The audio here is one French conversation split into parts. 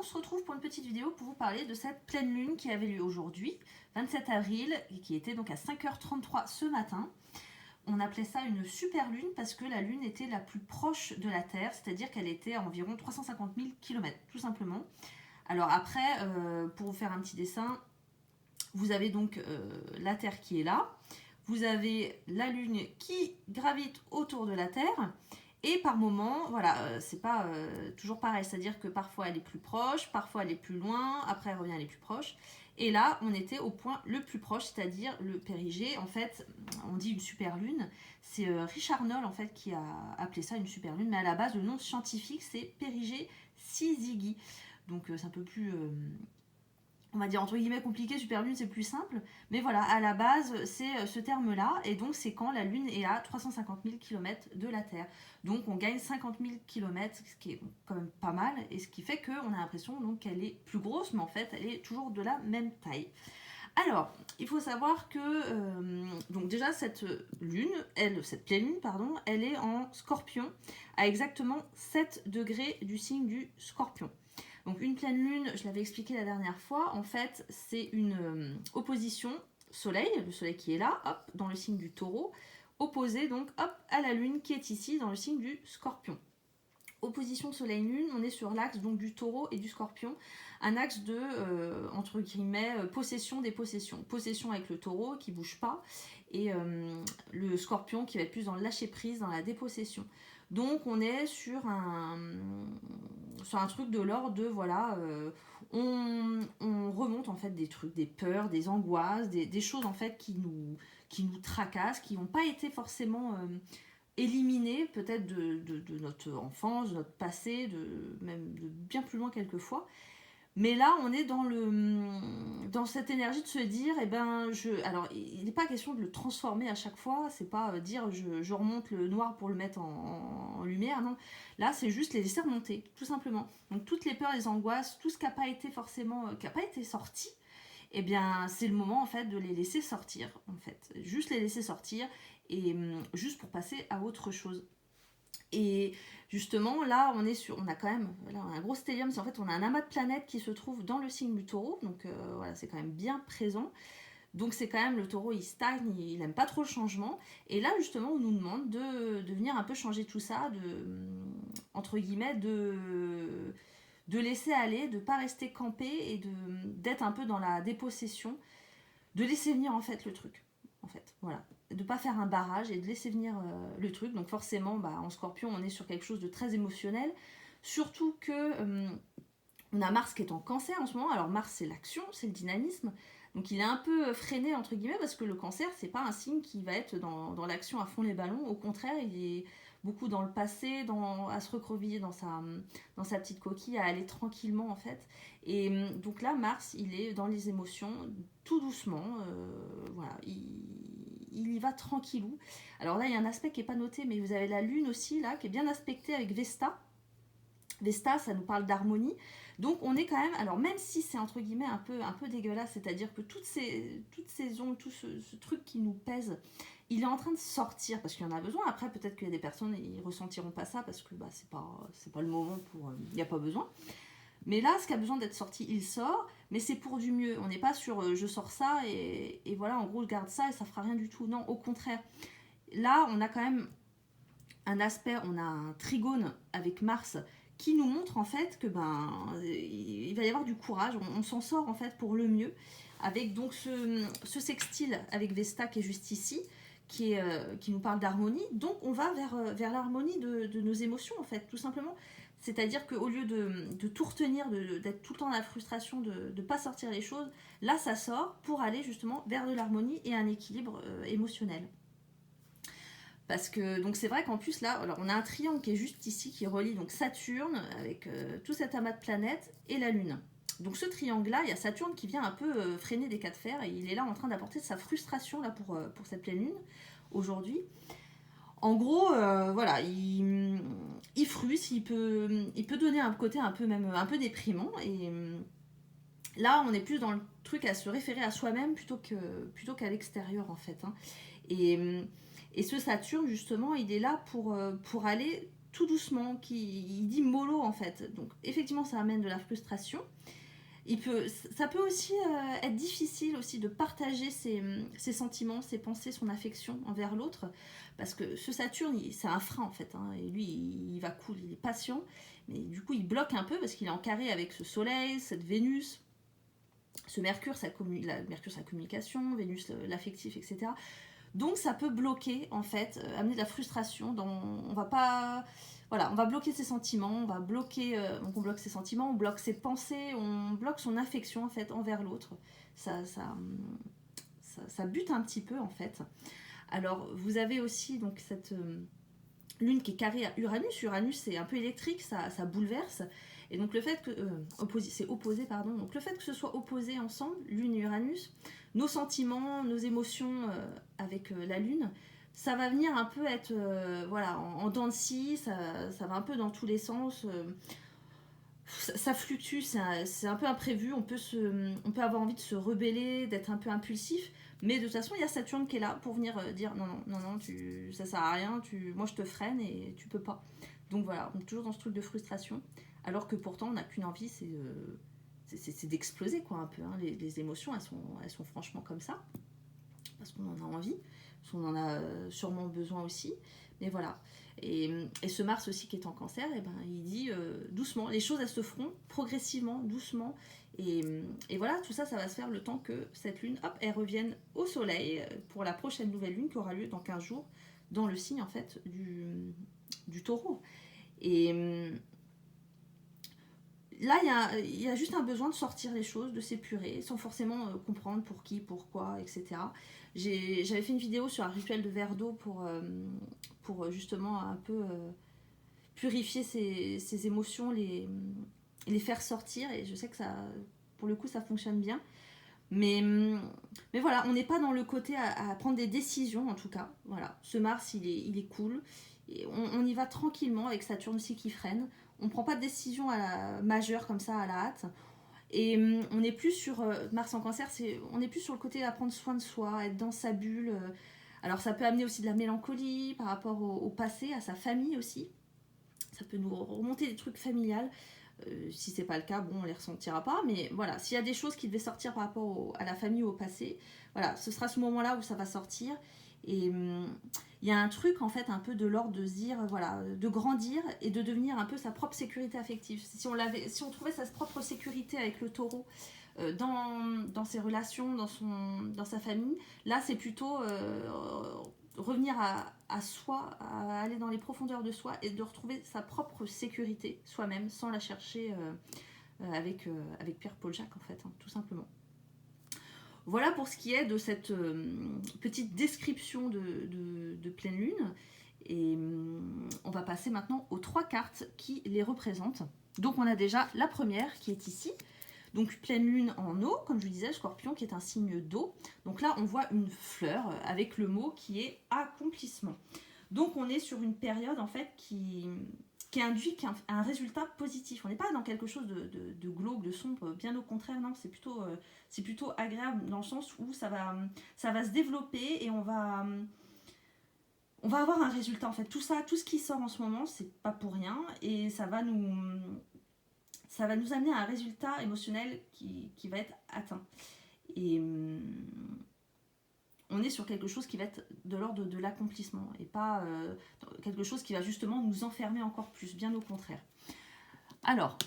se retrouve pour une petite vidéo pour vous parler de cette pleine lune qui avait lieu aujourd'hui, 27 avril, et qui était donc à 5h33 ce matin. On appelait ça une super lune parce que la lune était la plus proche de la Terre, c'est-à-dire qu'elle était à environ 350 000 km, tout simplement. Alors après, pour vous faire un petit dessin, vous avez donc la Terre qui est là, vous avez la lune qui gravite autour de la Terre, et par moment, voilà, c'est pas toujours pareil, c'est-à-dire que parfois elle est plus proche, parfois elle est plus loin, après elle revient, elle est plus proche. Et là, on était au point le plus proche, c'est-à-dire le périgée. En fait, on dit une super lune. C'est Richard Noll en fait qui a appelé ça une super lune, mais à la base, le nom scientifique c'est Périgée Syzygie. Donc c'est un peu plus on va dire entre guillemets compliqué, super lune c'est plus simple, mais voilà, à la base c'est ce terme là, et donc c'est quand la lune est à 350 000 km de la Terre, donc on gagne 50 000 km, ce qui est quand même pas mal, et ce qui fait qu'on a l'impression donc qu'elle est plus grosse, mais en fait elle est toujours de la même taille. Alors, il faut savoir que donc déjà cette lune, cette pleine lune, pardon, elle est en Scorpion, à exactement 7 degrés du signe du Scorpion. Donc une pleine lune, je l'avais expliqué la dernière fois, en fait c'est une opposition soleil, le soleil qui est là, hop, dans le signe du Taureau, opposé donc hop à la lune qui est ici dans le signe du Scorpion. Opposition soleil-lune, on est sur l'axe donc du Taureau et du Scorpion, un axe de entre guillemets possession des possessions. Possession avec le Taureau qui bouge pas, et le Scorpion qui va être plus dans le lâcher prise, dans la dépossession. Donc on est sur un truc de l'ordre de voilà, on remonte en fait des trucs, des peurs, des angoisses, des choses en fait qui nous tracassent, qui n'ont pas été forcément éliminées peut-être de notre enfance, de notre passé, même de bien plus loin quelquefois. Mais là, on est dans cette énergie de se dire, eh ben, alors, il n'est pas question de le transformer à chaque fois, c'est pas dire je remonte le noir pour le mettre en lumière, non. Là, c'est juste les laisser remonter, tout simplement. Donc, toutes les peurs, les angoisses, tout ce qui n'a pas été forcément, qui n'a pas été sorti, eh bien, c'est le moment, en fait, de les laisser sortir, en fait. Juste les laisser sortir, et juste pour passer à autre chose. Et justement, là, on a quand même là, on a un gros stellium, c'est en fait, on a un amas de planètes qui se trouve dans le signe du Taureau, donc voilà, c'est quand même bien présent. Donc c'est quand même, le Taureau, il stagne, il n'aime pas trop le changement. Et là, justement, on nous demande de venir un peu changer tout ça, entre guillemets, de laisser aller, de ne pas rester campé, et d'être un peu dans la dépossession, de laisser venir en fait le truc, en fait, voilà, de pas faire un barrage et de laisser venir le truc. Donc forcément, en Scorpion, on est sur quelque chose de très émotionnel, surtout que on a Mars qui est en Cancer en ce moment. Alors Mars, c'est l'action, c'est le dynamisme, donc il est un peu freiné entre guillemets, parce que le Cancer, c'est pas un signe qui va être dans l'action à fond les ballons, au contraire, il est beaucoup dans le passé, à se recroqueviller dans sa petite coquille, à aller tranquillement en fait. Et donc là, Mars, il est dans les émotions, tout doucement, voilà, il y va tranquillou. Alors là, il y a un aspect qui n'est pas noté, mais vous avez la Lune aussi, là, qui est bien aspectée avec Vesta. Vesta, ça nous parle d'harmonie. Donc on est quand même, alors même si c'est entre guillemets un peu dégueulasse, c'est-à-dire que toutes ces ondes, tout ce truc qui nous pèse, il est en train de sortir parce qu'il y en a besoin. Après, peut-être qu'il y a des personnes, ils ressentiront pas ça parce que c'est pas le moment pour, il n'y a pas besoin. Mais là, ce qui a besoin d'être sorti, il sort, mais c'est pour du mieux. On n'est pas sur je sors ça et voilà, en gros, je garde ça et ça fera rien du tout. Non, au contraire. Là, on a quand même un aspect, on a un trigone avec Mars qui nous montre en fait que il va y avoir du courage, on s'en sort en fait pour le mieux, avec donc ce sextile avec Vesta qui est juste ici, qui nous parle d'harmonie. Donc on va vers l'harmonie de nos émotions en fait, tout simplement. C'est-à-dire qu'au lieu de tout retenir, d'être tout le temps dans la frustration, de ne pas sortir les choses, là ça sort pour aller justement vers de l'harmonie et un équilibre émotionnel. Parce que donc c'est vrai qu'en plus là, alors on a un triangle qui est juste ici qui relie donc Saturne avec tout cet amas de planètes et la Lune. Donc ce triangle là, il y a Saturne qui vient un peu freiner des cas de fer, et il est là en train d'apporter sa frustration là pour cette pleine lune aujourd'hui. En gros, voilà, il frustre, il peut donner un côté un peu déprimant, et là on est plus dans le truc à se référer à soi-même plutôt qu'à l'extérieur en fait, hein. Et ce Saturne, justement, il est là pour aller tout doucement, il dit mollo en fait. Donc effectivement ça amène de la frustration. Ça peut aussi être difficile aussi de partager ses sentiments, ses pensées, son affection envers l'autre, parce que ce Saturne, c'est un frein en fait, hein, et lui, il va cool, il est patient, mais du coup, il bloque un peu parce qu'il est en carré avec ce Soleil, cette Vénus, ce Mercure, Mercure, sa communication, Vénus, l'affectif, etc. Donc, ça peut bloquer en fait, amener de la frustration. On va pas. Voilà, on va bloquer ses sentiments, on va bloquer, donc on bloque ses sentiments, on bloque ses pensées, on bloque son affection en fait envers l'autre. Ça bute un petit peu en fait. Alors vous avez aussi donc cette lune qui est carrée à Uranus. Uranus c'est un peu électrique, ça bouleverse. Et donc le fait que c'est opposé pardon. Donc le fait que ce soit opposé ensemble, lune et Uranus, nos sentiments, nos émotions avec la lune, ça va venir un peu être voilà, en dents de scie, ça va un peu dans tous les sens. Ça fluctue, c'est un peu imprévu, on peut avoir envie de se rebeller, d'être un peu impulsif, mais de toute façon il y a Saturne qui est là pour venir dire non, ça sert à rien, moi je te freine et tu peux pas. Donc voilà, on est toujours dans ce truc de frustration, alors que pourtant on n'a qu'une envie, c'est d'exploser quoi un peu, hein. Les émotions elles sont franchement comme ça, parce qu'on en a envie, parce qu'on en a sûrement besoin aussi, mais voilà. Et ce Mars aussi qui est en Cancer, et ben, il dit doucement, les choses elles se feront progressivement, doucement, et voilà, tout ça, ça va se faire le temps que cette lune, hop, elle revienne au soleil pour la prochaine nouvelle lune qui aura lieu dans 15 jours, dans le signe en fait du taureau. Et là, il y a juste un besoin de sortir les choses, de s'épurer, sans forcément comprendre pour qui, pourquoi, etc. J'avais fait une vidéo sur un rituel de verre d'eau pour justement un peu purifier ses émotions, les faire sortir, et je sais que ça, pour le coup, ça fonctionne bien. Mais voilà, on n'est pas dans le côté à prendre des décisions, en tout cas. Voilà, ce Mars, il est cool. Et on y va tranquillement avec Saturne aussi qui freine. On ne prend pas de décision majeure comme ça à la hâte. Et on est plus sur Mars en Cancer, on est plus sur le côté à prendre soin de soi, être dans sa bulle. Alors ça peut amener aussi de la mélancolie par rapport au passé, à sa famille aussi. Ça peut nous remonter des trucs familiales. Si c'est pas le cas, bon, on les ressentira pas. Mais voilà, s'il y a des choses qui devaient sortir par rapport à la famille ou au passé, voilà, ce sera ce moment-là où ça va sortir. Et il y a un truc en fait un peu de l'ordre de se dire, voilà, de grandir et de devenir un peu sa propre sécurité affective. Si on trouvait sa propre sécurité avec le taureau dans ses relations, dans sa famille, là c'est plutôt revenir à soi, à aller dans les profondeurs de soi et de retrouver sa propre sécurité soi-même sans la chercher avec Pierre-Paul Jacques en fait, hein, tout simplement. Voilà pour ce qui est de cette petite description de pleine lune. Et on va passer maintenant aux 3 cartes qui les représentent. Donc on a déjà la première qui est ici. Donc pleine lune en eau, comme je vous disais, le scorpion qui est un signe d'eau. Donc là on voit une fleur avec le mot qui est accomplissement. Donc on est sur une période en fait qui induit un résultat positif. On n'est pas dans quelque chose de glauque, de sombre, bien au contraire, non, c'est plutôt agréable dans le sens où ça va se développer et on va avoir un résultat en fait. Tout ce qui sort en ce moment, c'est pas pour rien et ça va nous amener à un résultat émotionnel qui va être atteint. Et on est sur quelque chose qui va être de l'ordre de l'accomplissement et pas quelque chose qui va justement nous enfermer encore plus, bien au contraire. Alors,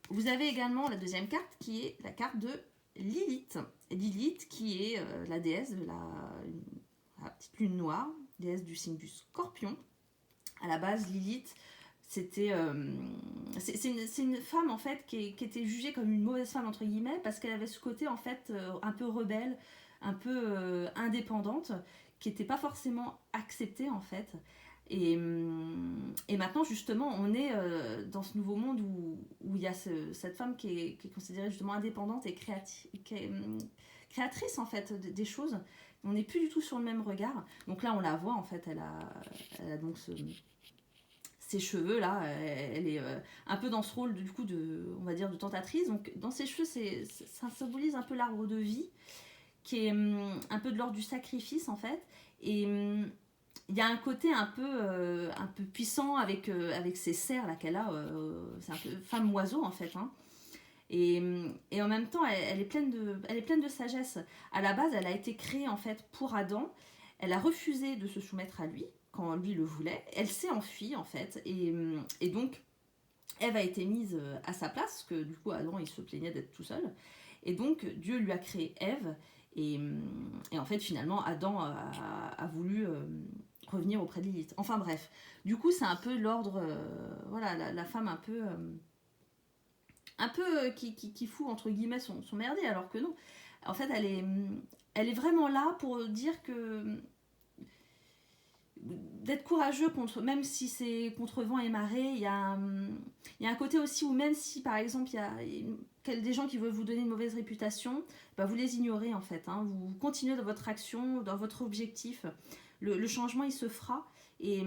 vous avez également la deuxième carte qui est la carte de Lilith. Lilith qui est la déesse de la petite lune noire, déesse du signe du Scorpion. À la base, Lilith, c'est une femme en fait qui était jugée comme une mauvaise femme entre guillemets parce qu'elle avait ce côté en fait un peu rebelle, un peu indépendante, qui n'était pas forcément acceptée en fait. Et maintenant justement on est dans ce nouveau monde où il y a cette femme qui est considérée justement indépendante et créatrice en fait des choses. On n'est plus du tout sur le même regard. Donc là on la voit en fait, elle a donc ses cheveux là, elle est un peu dans ce rôle du coup on va dire de tentatrice. Donc dans ses cheveux ça symbolise un peu l'arbre de vie qui est un peu de l'ordre du sacrifice en fait. Et il y a un côté un peu puissant avec ces serres là qu'elle a. C'est un peu femme oiseau en fait. Hein. Et en même temps, elle est pleine de sagesse. À la base, elle a été créée en fait pour Adam. Elle a refusé de se soumettre à lui quand lui le voulait. Elle s'est enfuie en fait. Et donc, Ève a été mise à sa place, parce que du coup, Adam, il se plaignait d'être tout seul. Et donc, Dieu lui a créé Ève. Et en fait, finalement, Adam a voulu revenir auprès de Lilith. Enfin bref, du coup, c'est un peu l'ordre, voilà, la femme un peu qui fout entre guillemets son merdier, alors que non. En fait, elle est vraiment là pour dire que d'être courageux contre, même si c'est contre vent et marée, il y a un côté aussi où même si par exemple il y a des gens qui veulent vous donner une mauvaise réputation, bah, vous les ignorez en fait. Hein. Vous continuez dans votre action, dans votre objectif. Le changement il se fera et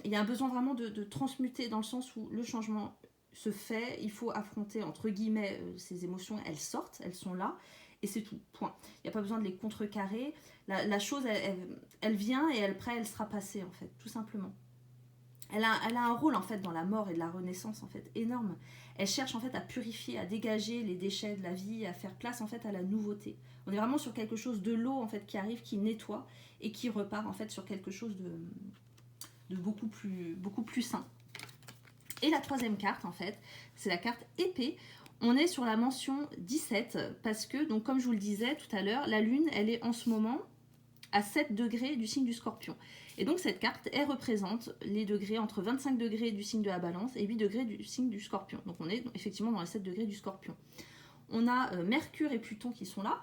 il y a un besoin vraiment de transmuter dans le sens où le changement se fait, il faut affronter entre guillemets ces émotions, elles sortent, elles sont là et c'est tout, point. Il n'y a pas besoin de les contrecarrer. La chose, elle vient et après, elle sera passée, en fait, tout simplement. Elle a un rôle, en fait, dans la mort et de la renaissance, en fait, énorme. Elle cherche, en fait, à purifier, à dégager les déchets de la vie, à faire place, en fait, à la nouveauté. On est vraiment sur quelque chose de l'eau, en fait, qui arrive, qui nettoie et qui repart, en fait, sur quelque chose de beaucoup plus sain. Et la troisième carte, en fait, c'est la carte épée. On est sur la mention 17 parce que, donc, comme je vous le disais tout à l'heure, la Lune, elle est en ce moment à 7 degrés du signe du Scorpion. Et donc, cette carte, elle représente les degrés entre 25 degrés du signe de la Balance et 8 degrés du signe du Scorpion. Donc, on est effectivement dans les 7 degrés du Scorpion. On a Mercure et Pluton qui sont là.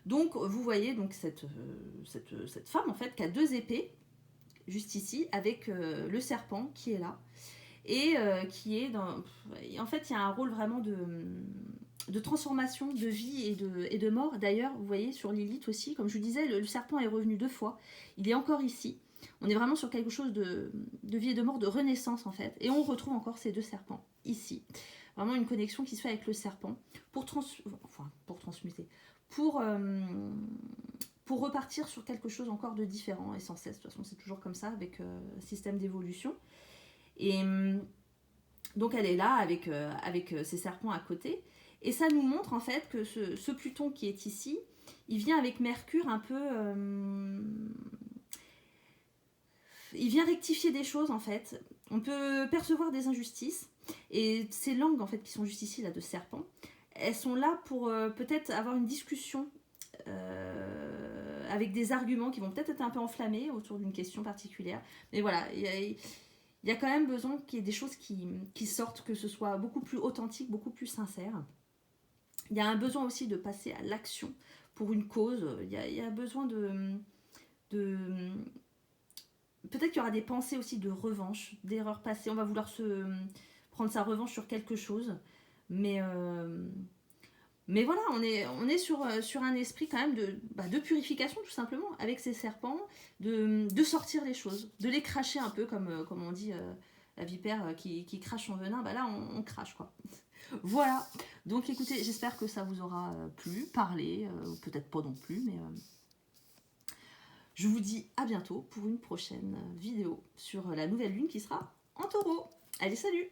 Donc, vous voyez donc cette femme, en fait, qui a 2 épées, juste ici, avec le serpent qui est là. Et qui est dans... En fait, il y a un rôle vraiment de transformation, de vie et de mort. D'ailleurs, vous voyez, sur Lilith aussi, comme je vous disais, le serpent est revenu 2 fois. Il est encore ici. On est vraiment sur quelque chose de vie et de mort, de renaissance, en fait. Et on retrouve encore ces 2 serpents, ici. Vraiment une connexion qui se fait avec le serpent pour transmuter. Pour repartir sur quelque chose encore de différent et sans cesse. De toute façon, c'est toujours comme ça avec un système d'évolution. Et donc elle est là avec ses serpents à côté. Et ça nous montre en fait que ce Pluton qui est ici, il vient avec Mercure un peu... il vient rectifier des choses en fait. On peut percevoir des injustices. Et ces langues en fait qui sont juste ici là de serpents, elles sont là pour peut-être avoir une discussion avec des arguments qui vont peut-être être un peu enflammés autour d'une question particulière. Mais voilà, il y a quand même besoin qu'il y ait des choses qui sortent, que ce soit beaucoup plus authentique, beaucoup plus sincère. Il y a un besoin aussi de passer à l'action pour une cause. Il y a besoin de peut-être qu'il y aura des pensées aussi de revanche, d'erreurs passées. On va vouloir prendre sa revanche sur quelque chose. Mais voilà, on est sur un esprit quand même de purification tout simplement, avec ces serpents, de sortir les choses, de les cracher un peu comme on dit la vipère qui crache son venin, bah là on crache quoi. Voilà, donc écoutez, j'espère que ça vous aura plu, parlé, ou peut-être pas non plus, mais je vous dis à bientôt pour une prochaine vidéo sur la nouvelle lune qui sera en taureau. Allez, salut!